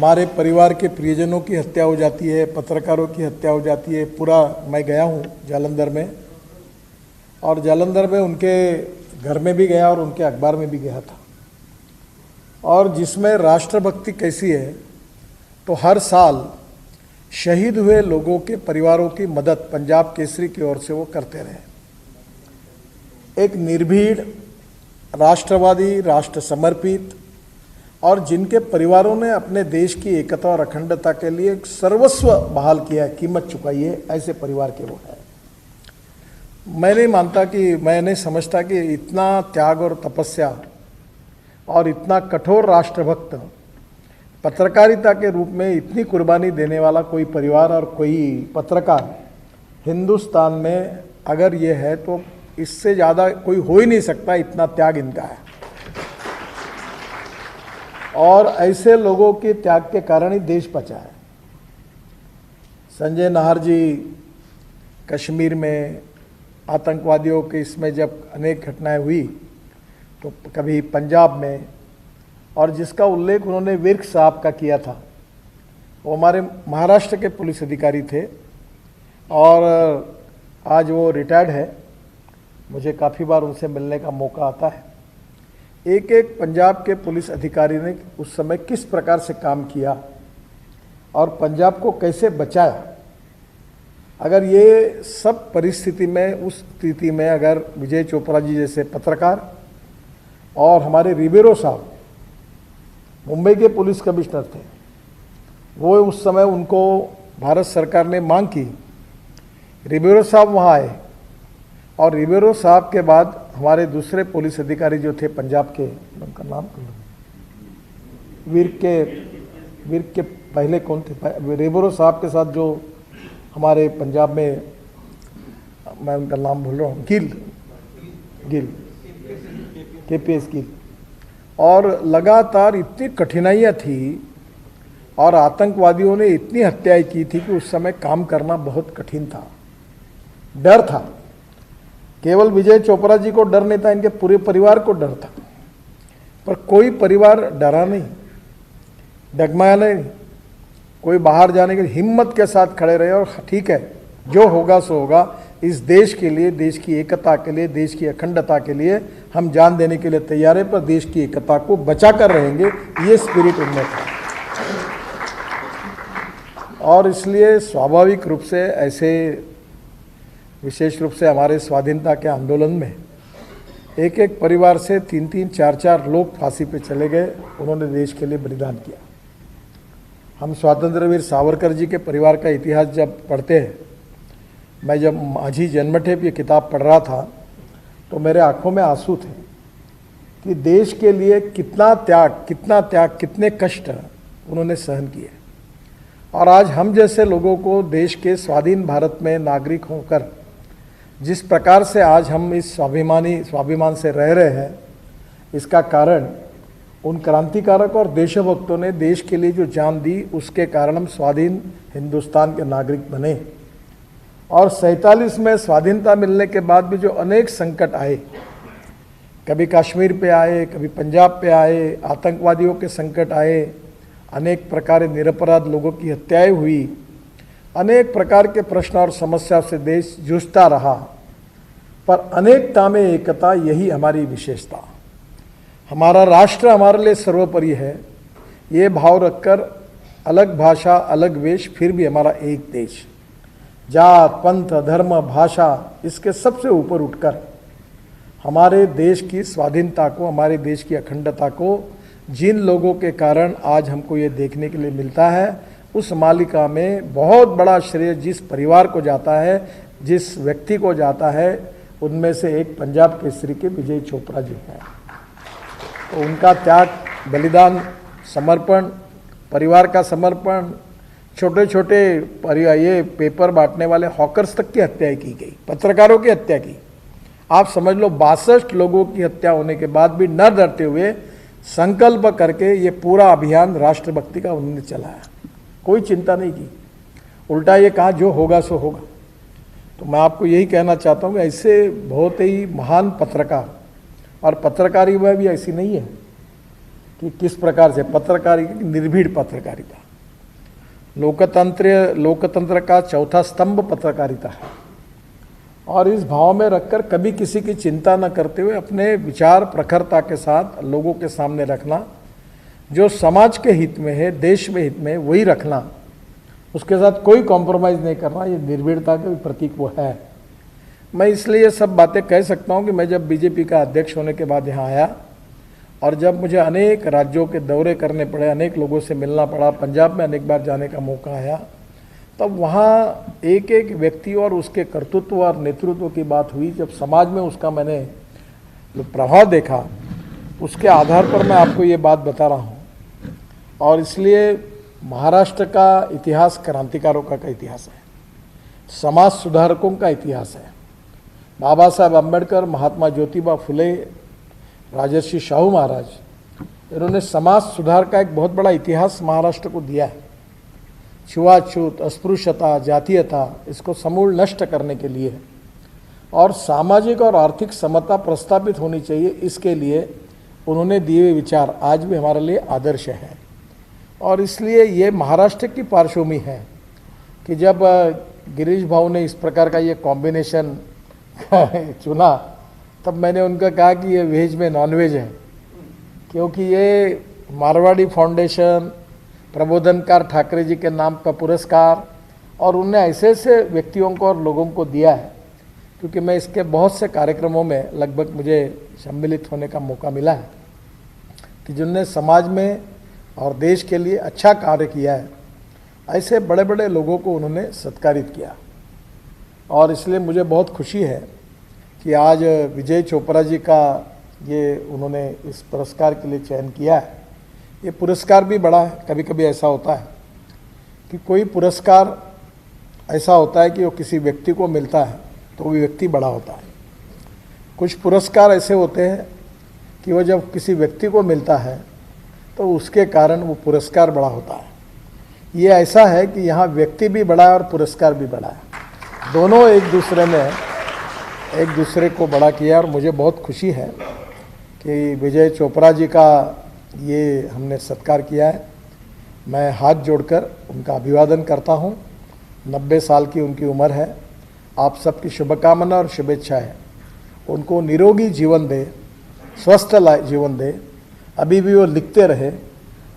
हमारे परिवार के प्रियजनों की हत्या हो जाती है, पत्रकारों की हत्या हो जाती है। पूरा मैं गया हूँ जालंधर में, और जालंधर में उनके घर में भी गया और उनके अखबार में भी गया था। और जिसमें राष्ट्रभक्ति कैसी है, तो हर साल शहीद हुए लोगों के परिवारों की मदद पंजाब केसरी की ओर से वो करते रहे। एक निर्भीड़, राष्ट्रवादी, राष्ट्र समर्पित, और जिनके परिवारों ने अपने देश की एकता और अखंडता के लिए सर्वस्व बहाल किया है, कीमत चुकाई है, ऐसे परिवार के वो हैं। मैं नहीं समझता कि इतना त्याग और तपस्या और इतना कठोर राष्ट्रभक्त, पत्रकारिता के रूप में इतनी कुर्बानी देने वाला कोई परिवार और कोई पत्रकार हिंदुस्तान में अगर ये है तो इससे ज़्यादा कोई हो ही नहीं सकता। इतना त्याग इनका है, और ऐसे लोगों के त्याग के कारण ही देश बचा है। संजय नाहर जी कश्मीर में आतंकवादियों के इसमें जब अनेक घटनाएं हुई, तो कभी पंजाब में, और जिसका उल्लेख उन्होंने विर्क साहब का किया था, वो हमारे महाराष्ट्र के पुलिस अधिकारी थे और आज वो रिटायर्ड है। मुझे काफ़ी बार उनसे मिलने का मौका आता है। एक एक पंजाब के पुलिस अधिकारी ने उस समय किस प्रकार से काम किया और पंजाब को कैसे बचाया। अगर ये सब परिस्थिति में, उस स्थिति में अगर विजय चोपड़ा जी जैसे पत्रकार और हमारे रिबेरो साहब मुंबई के पुलिस कमिश्नर थे, वो उस समय उनको भारत सरकार ने मांग की, रिबेरो साहब वहाँ आए, और रिबेरो साहब के बाद हमारे दूसरे पुलिस अधिकारी जो थे पंजाब के, उनका नाम विर्क के पहले कौन थे, रिबेरो साहब के साथ जो हमारे पंजाब में, मैं उनका नाम भूल रहा हूँ, गिल KPS गिल। और लगातार इतनी कठिनाइयाँ थी और आतंकवादियों ने इतनी हत्याएं की थी कि उस समय काम करना बहुत कठिन था, डर था। केवल विजय चोपड़ा जी को डर नहीं था, इनके पूरे परिवार को डर था। पर कोई परिवार डरा नहीं, डगमगाया नहीं, कोई बाहर जाने के हिम्मत के साथ खड़े रहे और ठीक है, जो होगा सो होगा, इस देश के लिए, देश की एकता के लिए, देश की अखंडता के लिए हम जान देने के लिए तैयार है, पर देश की एकता को बचा कर रहेंगे, ये स्पिरिट उनमें था। और इसलिए स्वाभाविक रूप से ऐसे, विशेष रूप से हमारे स्वाधीनता के आंदोलन में एक एक परिवार से 3-3, 4-4 लोग फांसी पे चले गए, उन्होंने देश के लिए बलिदान किया। हम स्वतंत्र वीर सावरकर जी के परिवार का इतिहास जब पढ़ते हैं, मैं जब माझी जन्मठेप ये किताब पढ़ रहा था तो मेरे आंखों में आंसू थे कि देश के लिए कितना त्याग, कितने कष्ट उन्होंने सहन किए। और आज हम जैसे लोगों को देश के स्वाधीन भारत में नागरिक होकर जिस प्रकार से आज हम इस स्वाभिमान से रह रहे हैं, इसका कारण उन क्रांतिकारक और देशभक्तों ने देश के लिए जो जान दी, उसके कारण हम स्वाधीन हिंदुस्तान के नागरिक बने। और 47 में स्वाधीनता मिलने के बाद भी जो अनेक संकट आए, कभी कश्मीर पे आए, कभी पंजाब पे आए, आतंकवादियों के संकट आए, अनेक प्रकार निरपराध लोगों की हत्याएं हुई, अनेक प्रकार के प्रश्न और समस्या से देश जूझता रहा, पर अनेकता में एकता, यही हमारी विशेषता। हमारा राष्ट्र हमारे लिए सर्वोपरि है, ये भाव रखकर अलग भाषा, अलग वेश, फिर भी हमारा एक देश, जात, पंथ, धर्म, भाषा, इसके सबसे ऊपर उठकर हमारे देश की स्वाधीनता को, हमारे देश की अखंडता को, जिन लोगों के कारण आज हमको ये देखने के लिए मिलता है, उस मालिका में बहुत बड़ा श्रेय जिस परिवार को जाता है, जिस व्यक्ति को जाता है, उनमें से एक पंजाब केसरी के विजय चोपड़ा जी हैं। तो उनका त्याग, बलिदान, समर्पण, परिवार का समर्पण, छोटे छोटे ये पेपर बांटने वाले हॉकर्स तक की हत्या की गई, पत्रकारों की हत्या की। आप समझ लो 62 लोगों की हत्या होने के बाद भी न डरते हुए संकल्प करके ये पूरा अभियान राष्ट्रभक्ति का उन्होंने चलाया, कोई चिंता नहीं की, उल्टा ये कहा जो होगा सो होगा। तो मैं आपको यही कहना चाहता हूँ कि ऐसे बहुत ही महान पत्रकार, और पत्रकारी वह भी ऐसी नहीं है कि किस प्रकार से पत्रकारिता की निर्भीक पत्रकारिता, लोकतंत्र का चौथा स्तंभ पत्रकारिता है। और इस भाव में रखकर कभी किसी की चिंता न करते हुए अपने विचार प्रखरता के साथ लोगों के सामने रखना, जो समाज के हित में है, देश में हित में, वही रखना, उसके साथ कोई कॉम्प्रोमाइज़ नहीं करना, ये निर्भीकता का भी प्रतीक वो है। मैं इसलिए सब बातें कह सकता हूँ कि मैं जब बीजेपी का अध्यक्ष होने के बाद यहाँ आया और जब मुझे अनेक राज्यों के दौरे करने पड़े, अनेक लोगों से मिलना पड़ा, पंजाब में अनेक बार जाने का मौका आया, तब वहाँ एक एक व्यक्ति और उसके कर्तृत्व और नेतृत्व की बात हुई। जब समाज में उसका मैंने जो प्रभाव देखा, उसके आधार पर मैं आपको ये बात बता रहा हूँ। और इसलिए महाराष्ट्र का इतिहास क्रांतिकारों का इतिहास है, समाज सुधारकों का इतिहास है। बाबा साहब अम्बेडकर, महात्मा ज्योतिबा फुले, राजर्षि शाहू महाराज, इन्होंने समाज सुधार का एक बहुत बड़ा इतिहास महाराष्ट्र को दिया है। छुआछूत, अस्पृश्यता, जातीयता, इसको समूल नष्ट करने के लिए और सामाजिक और आर्थिक समता प्रस्तापित होनी चाहिए, इसके लिए उन्होंने दिए हुए विचार आज भी हमारे लिए आदर्श हैं। और इसलिए ये महाराष्ट्र की पार्श्वभूमि है कि जब गिरीश भाऊ ने इस प्रकार का ये कॉम्बिनेशन चुना, तब मैंने उनका कहा कि ये वेज में नॉनवेज है, क्योंकि ये मारवाड़ी फाउंडेशन, प्रबोधनकार ठाकरे जी के नाम का पुरस्कार, और उनने ऐसे ऐसे व्यक्तियों को और लोगों को दिया है, क्योंकि मैं इसके बहुत से कार्यक्रमों में लगभग मुझे सम्मिलित होने का मौका मिला है कि जिनने समाज में और देश के लिए अच्छा कार्य किया है, ऐसे बड़े बड़े लोगों को उन्होंने सत्कारित किया। और इसलिए मुझे बहुत खुशी है कि आज विजय चोपड़ा जी का ये उन्होंने इस पुरस्कार के लिए चयन किया है। ये पुरस्कार भी बड़ा है। कभी कभी ऐसा होता है कि कोई पुरस्कार ऐसा होता है कि वो किसी व्यक्ति को मिलता है तो वो व्यक्ति बड़ा होता है। कुछ पुरस्कार ऐसे होते हैं कि वो जब किसी व्यक्ति को मिलता है तो उसके कारण वो पुरस्कार बड़ा होता है। ये ऐसा है कि यहाँ व्यक्ति भी बड़ा है और पुरस्कार भी बड़ा है, दोनों एक दूसरे ने एक दूसरे को बड़ा किया। और मुझे बहुत खुशी है कि विजय चोपड़ा जी का ये हमने सत्कार किया है। मैं हाथ जोड़कर उनका अभिवादन करता हूँ। 90 साल की उनकी उम्र है। आप सबकी शुभकामना और शुभेच्छाएं उनको निरोगी जीवन दे, स्वस्थ जीवन दे, अभी भी वो लिखते रहे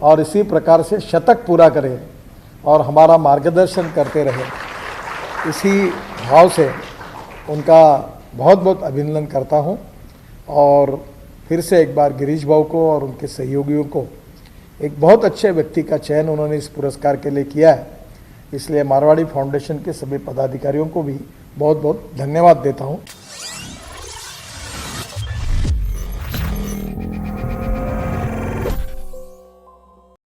और इसी प्रकार से शतक पूरा करें और हमारा मार्गदर्शन करते रहे। इसी भाव से उनका बहुत बहुत अभिनंदन करता हूं। और फिर से एक बार गिरीश भाऊ को और उनके सहयोगियों को, एक बहुत अच्छे व्यक्ति का चयन उन्होंने इस पुरस्कार के लिए किया है, इसलिए मारवाड़ी फाउंडेशन के सभी पदाधिकारियों को भी बहुत बहुत धन्यवाद देता हूं।